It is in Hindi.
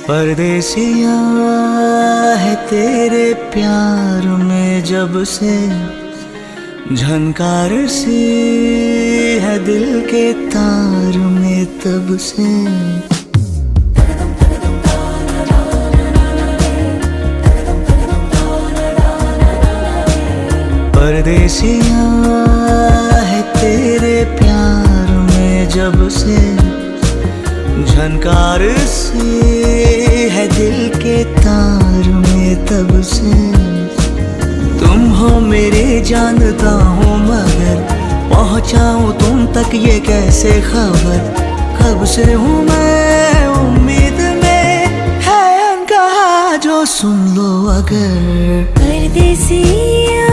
परदेसिया है तेरे प्यार में जब से, झनकार सी है दिल के तार में तब से। परदेसिया है तेरे प्यार में जब से, झनकार सी है दिल के तार में तब से। तुम हो मेरे जानता हूँ मगर पहुँचाऊँ तुम तक ये कैसे खबर। कब से हूँ मैं उम्मीद में, है अनकहा जो सुन लो अगर। परदेसिया